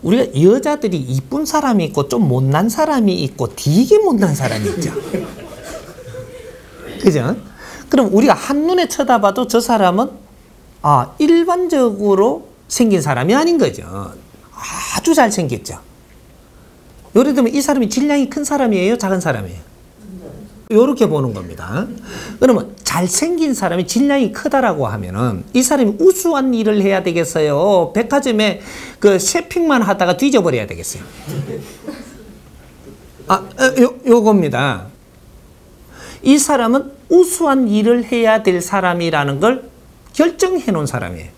우리가 여자들이 이쁜 사람이 있고 좀 못난 사람이 있고 되게 못난 사람이 있죠. 그죠? 그럼 우리가 한눈에 쳐다봐도 저 사람은 일반적으로 생긴 사람이 아닌 거죠. 아주 잘생겼죠. 예를 들면 이 사람이 질량이 큰 사람이에요? 작은 사람이에요? 이렇게 보는 겁니다. 그러면 잘생긴 사람이 질량이 크다라고 하면은 이 사람이 우수한 일을 해야 되겠어요? 백화점에 그 쇼핑만 하다가 뒤져버려야 되겠어요? 요겁니다. 이 사람은 우수한 일을 해야 될 사람이라는 걸 결정해 놓은 사람이에요.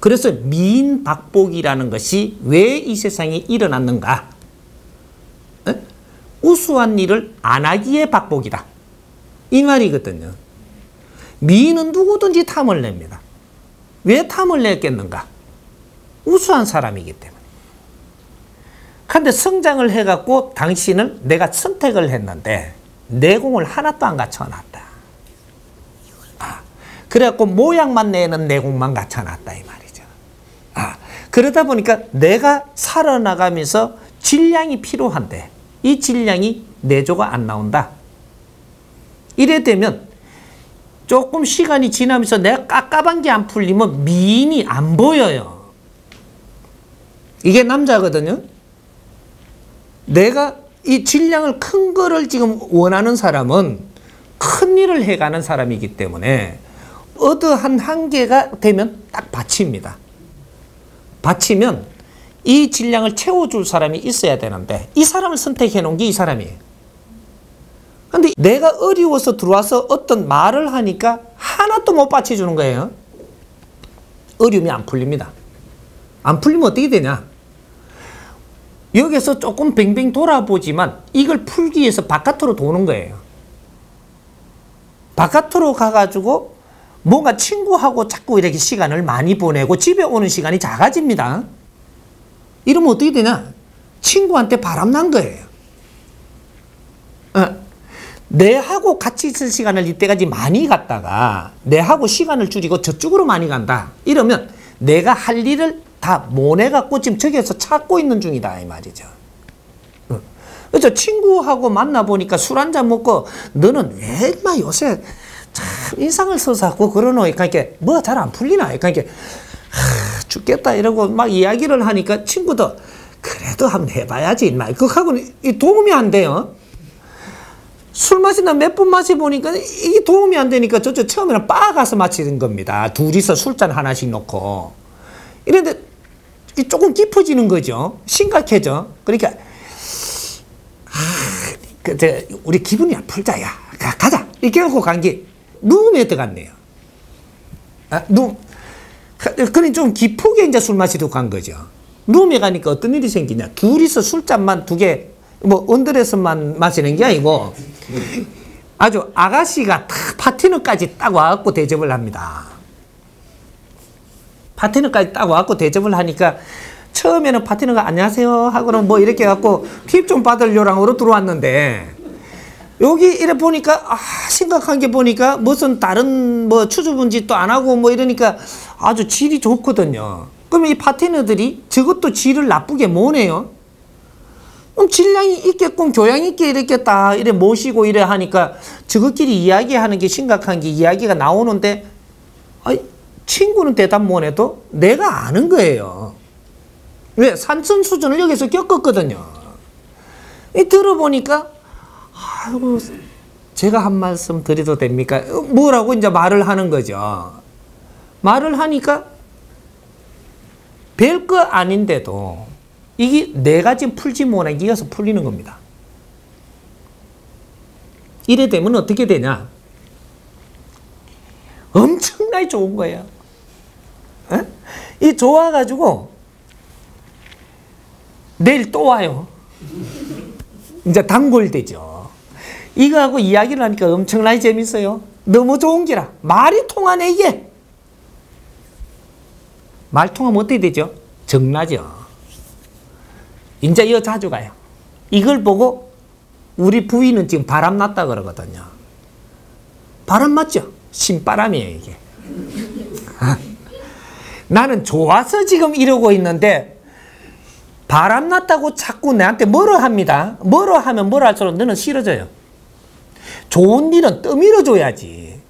그래서 미인박복이라는 것이 왜 이 세상에 일어났는가? 우수한 일을 안 하기에 박복이다. 이 말이거든요. 미인은 누구든지 탐을 냅니다. 왜 탐을 냈겠는가? 우수한 사람이기 때문에. 그런데 성장을 해갖고 당신을 내가 선택을 했는데 내공을 하나도 안 갖춰놨다. 그래갖고 모양만 내는 내공만 갖춰놨다 이 말이죠. 그러다 보니까 내가 살아나가면서 질량이 필요한데 이 질량이 내조가 안 나온다. 이래 되면 조금 시간이 지나면서 내가 깝깝한 게 안 풀리면 미인이 안 보여요. 이게 남자거든요. 내가 이 질량을 큰 거를 지금 원하는 사람은 큰 일을 해가는 사람이기 때문에 어떠한 한계가 되면 딱 받칩니다. 받치면 이 질량을 채워줄 사람이 있어야 되는데 이 사람을 선택해 놓은 게 이 사람이에요. 근데 내가 어려워서 들어와서 어떤 말을 하니까 하나도 못 받쳐주는 거예요. 어려움이 안 풀립니다. 안 풀리면 어떻게 되냐? 여기서 조금 뱅뱅 돌아보지만 이걸 풀기 위해서 바깥으로 도는 거예요. 바깥으로 가가지고 뭔가 친구하고 자꾸 이렇게 시간을 많이 보내고 집에 오는 시간이 작아집니다. 이러면 어떻게 되냐? 친구한테 바람난 거예요. 내하고 같이 있을 시간을 이때까지 많이 갔다가 내하고 시간을 줄이고 저쪽으로 많이 간다. 이러면 내가 할 일을 다 모내갖고 지금 저기에서 찾고 있는 중이다 이 말이죠. 그렇죠? 친구하고 만나보니까 술 한잔 먹고 너는 왜 막 요새 참 인상을 써서 하고 그러노? 그러니까 뭐 잘 안 풀리나? 그러니까 죽겠다 이러고 막 이야기를 하니까 친구도 그래도 한번 해봐야지 인마. 그거하고는 도움이 안 돼요. 술 마시다 몇 번 마셔보니까 이게 도움이 안 되니까 저쪽 처음에는 바 가서 마시는 겁니다. 둘이서 술잔 하나씩 놓고. 이런데 조금 깊어지는 거죠. 심각해져. 그러니까 우리 기분이 풀자 야 가자 이렇게 하고 간 게 룸에 들어갔네요. 그러니 좀 기쁘게 이제 술 마시러 간 거죠. 룸에 가니까 어떤 일이 생기냐. 둘이서 술잔만 두 개, 뭐, 언더에서만 마시는 게 아니고, 아주 아가씨가 딱 파트너까지 딱 와갖고 대접을 합니다. 파트너까지 딱 와갖고 대접을 하니까, 처음에는 파트너가 안녕하세요 하고는 뭐 이렇게 해갖고 팁 좀 받으려고 들어왔는데, 여기 이래 보니까 심각한 게 보니까 무슨 다른 뭐 추주분짓도 안 하고 뭐 이러니까 아주 질이 좋거든요. 그러면 이 파트너들이 저것도 질을 나쁘게 모네요. 그럼 질량이 있겠군 교양 있게 이렇게 딱 이래 모시고 이래 하니까 저것끼리 이야기하는 게 심각한 게 이야기가 나오는데 친구는 대답 못 해도 내가 아는 거예요. 왜? 산천 수준을 여기서 겪었거든요. 들어보니까 아이고, 제가 한 말씀 드려도 됩니까? 뭐라고 이제 말을 하는 거죠. 말을 하니까 별거 아닌데도 이게 내가 지금 풀지 못한 게 이어서 풀리는 겁니다. 이래 되면 어떻게 되냐? 엄청나게 좋은 거예요. 이 좋아가지고 내일 또 와요. 이제 단골되죠. 이거하고 이야기를 하니까 엄청나게 재밌어요. 너무 좋은 기라. 말이 통하네 이게. 말 통하면 어떻게 되죠? 정나죠. 이제 이거 자주 가요. 이걸 보고 우리 부인은 지금 바람 났다 그러거든요. 바람 맞죠? 신바람이에요 이게. 나는 좋아서 지금 이러고 있는데 바람났다고 자꾸 내한테 뭐라 합니다. 뭐라 하면 뭐라 할수록 너는 싫어져요. 좋은 일은 떠밀어줘야지.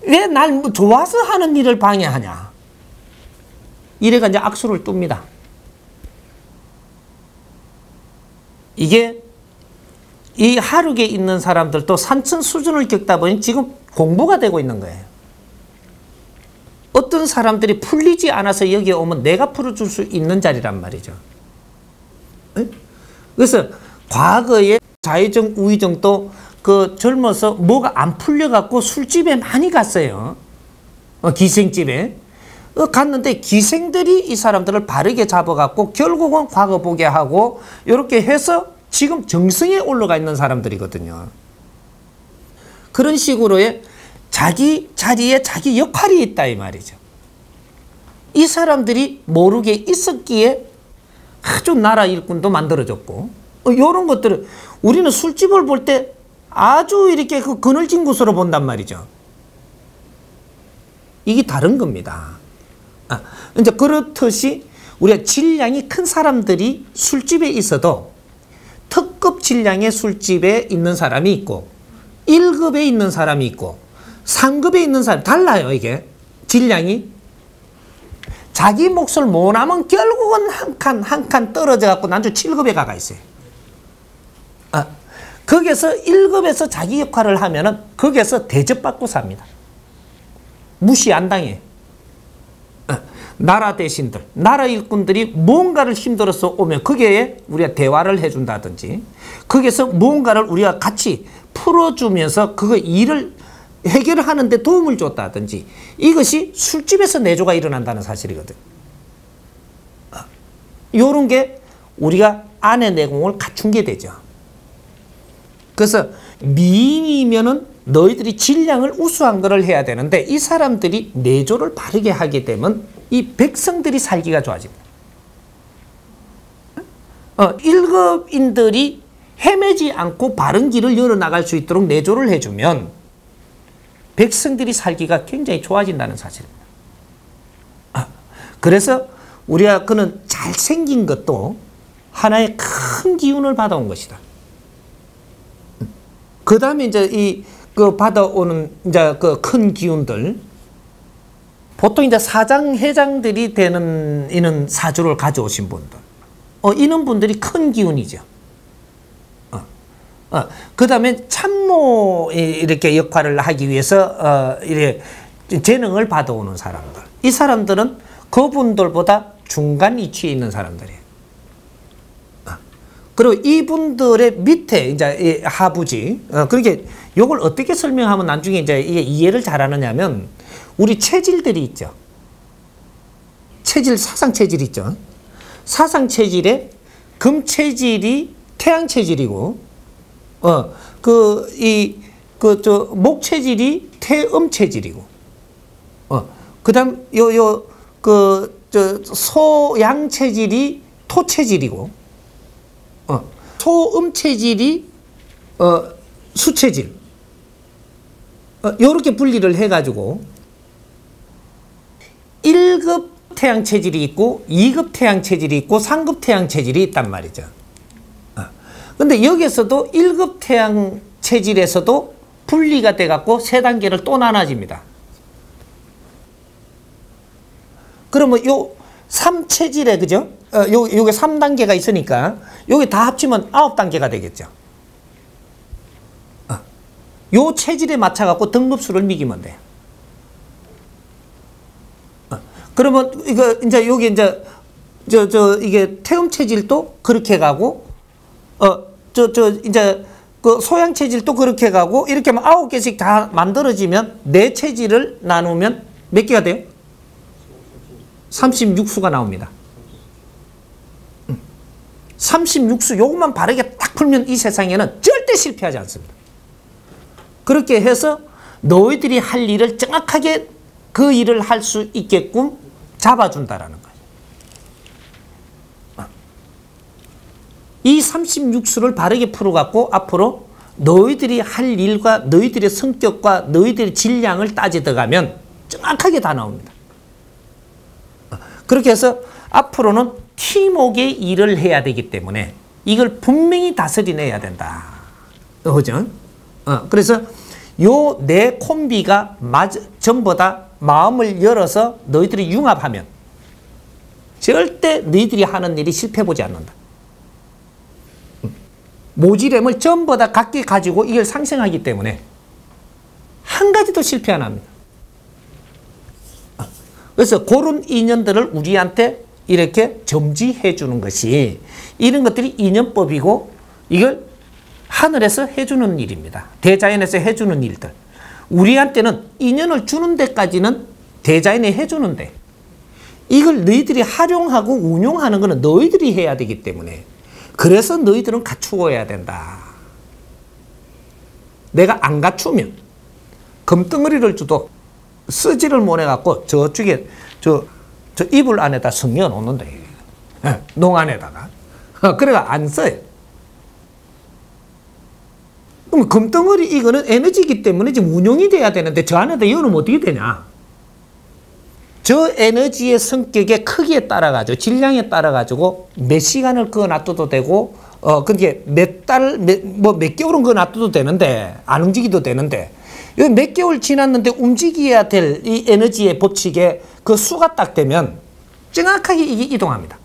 왜 날 좋아서 하는 일을 방해하냐. 이래가 이제 악수를 둡니다. 이게 이 하루에 있는 사람들도 산천 수준을 겪다 보니 지금 공부가 되고 있는 거예요. 어떤 사람들이 풀리지 않아서 여기에 오면 내가 풀어줄 수 있는 자리란 말이죠. 그래서 과거에 좌회전, 우회전도 그 젊어서 뭐가 안 풀려갖고 술집에 많이 갔어요. 기생집에. 갔는데 기생들이 이 사람들을 바르게 잡아갖고 결국은 과거 보게 하고 이렇게 해서 지금 정승에 올라가 있는 사람들이거든요. 그런 식으로의 자기 자리에 자기 역할이 있다 이 말이죠. 이 사람들이 모르게 있었기에 아주 나라 일꾼도 만들어졌고 이런 것들을 우리는 술집을 볼 때 아주 이렇게 그 그늘진 곳으로 본단 말이죠. 이게 다른 겁니다. 이제 그렇듯이 우리가 질량이 큰 사람들이 술집에 있어도 특급 질량의 술집에 있는 사람이 있고 1급에 있는 사람이 있고 3급에 있는 사람이 달라요. 이게 질량이. 자기 몫을 못하면 결국은 한 칸 떨어져 갖고 난주 7급에 가가 있어요. 거기서 1급에서 자기 역할을 하면은 거기서 대접받고 삽니다. 무시 안 당해. 나라 대신들, 나라 일꾼들이 뭔가를 힘들어서 오면 거기에 우리가 대화를 해준다든지 거기서 뭔가를 우리가 같이 풀어주면서 그거 일을 해결하는 데 도움을 줬다든지 이것이 술집에서 내조가 일어난다는 사실이거든. 이런 게 우리가 안의 내공을 갖춘 게 되죠. 그래서 미인이면은 너희들이 질량을 우수한 거를 해야 되는데 이 사람들이 내조를 바르게 하게 되면 이 백성들이 살기가 좋아집니다. 1급인들이 헤매지 않고 바른 길을 열어나갈 수 있도록 내조를 해주면 백성들이 살기가 굉장히 좋아진다는 사실입니다. 그래서 우리가 그는 잘생긴 것도 하나의 큰 기운을 받아온 것이다. 그 다음에 이제 그 받아오는 이제 그 큰 기운들 보통 이제 사장, 회장들이 되는 이런 사주를 가져오신 분들, 이런 분들이 큰 기운이죠. 그 다음에 참모 이렇게 역할을 하기 위해서 이렇게 재능을 받아오는 사람들. 이 사람들은 그분들보다 중간 위치에 있는 사람들이에요. 그리고 이분들의 밑에 이제 하부지. 그렇게 이걸 어떻게 설명하면 나중에 이제 이게 이해를 잘하느냐면 우리 체질들이 있죠. 체질, 사상 체질 있죠. 사상 체질에 금 체질이 태양 체질이고, 목 체질이 태음 체질이고, 그다음 소양 체질이 토 체질이고, 소음 체질이 수 체질. 요렇게 분리를 해가지고 1급 태양 체질이 있고 2급 태양 체질이 있고 3급 태양 체질이 있단 말이죠. 근데 여기서도 1급 태양 체질에서도 분리가 돼갖고 3단계를 또 나눠집니다. 그러면 요 3체질에, 그죠? 요게 3단계가 있으니까 요게 다 합치면 9단계가 되겠죠. 요 체질에 맞춰갖고 등급수를 매기면 돼요. 그러면 이제 요게 이제 이게 태음 체질도 그렇게 가고, 이제 그 소양 체질도 그렇게 가고, 이렇게 하면 9개씩 다 만들어지면 내 체질을 나누면 몇 개가 돼요? 36수가 나옵니다. 36수 요것만 바르게 딱 풀면 이 세상에는 절대 실패하지 않습니다. 그렇게 해서 너희들이 할 일을 정확하게 그 일을 할 수 있게끔 잡아준다라는 거예요. 이 36수를 바르게 풀어갖고 앞으로 너희들이 할 일과 너희들의 성격과 너희들의 질량을 따져 들어가면 정확하게 다 나옵니다. 그렇게 해서 앞으로는 팀워크의 일을 해야 되기 때문에 이걸 분명히 다스려내야 된다. 그죠? 그래서 요 네 콤비가 전부 다 마음을 열어서 너희들이 융합하면 절대 너희들이 하는 일이 실패해보지 않는다. 모지렘을 전부 다 각기 가지고 이걸 상생하기 때문에 한 가지도 실패 안 합니다. 그래서 그런 인연들을 우리한테 이렇게 점지해 주는 것이 이런 것들이 인연법이고 이걸 하늘에서 해주는 일입니다. 대자연에서 해주는 일들. 우리한테는 인연을 주는 데까지는 대자연이 해주는데 이걸 너희들이 활용하고 운용하는 것은 너희들이 해야 되기 때문에 그래서 너희들은 갖추어야 된다. 내가 안 갖추면 금덩어리를 줘도 쓰지를 못해갖고 저쪽에 저 이불 안에다 숨겨 놓는다. 농 안에다가. 그래가 안 써요. 그럼 금덩어리 이거는 에너지이기 때문에 지금 운용이 돼야 되는데 저 안에다 열어놓으면 어떻게 되냐. 저 에너지의 성격의 크기에 따라가지고 질량에 따라가지고 몇 시간을 그거 놔둬도 되고 그게 몇 개월은 그거 놔둬도 되는데 안 움직이도 되는데 여기 몇 개월 지났는데 움직여야 될 이 에너지의 법칙에 그 수가 딱 되면 정확하게 이게 이동합니다.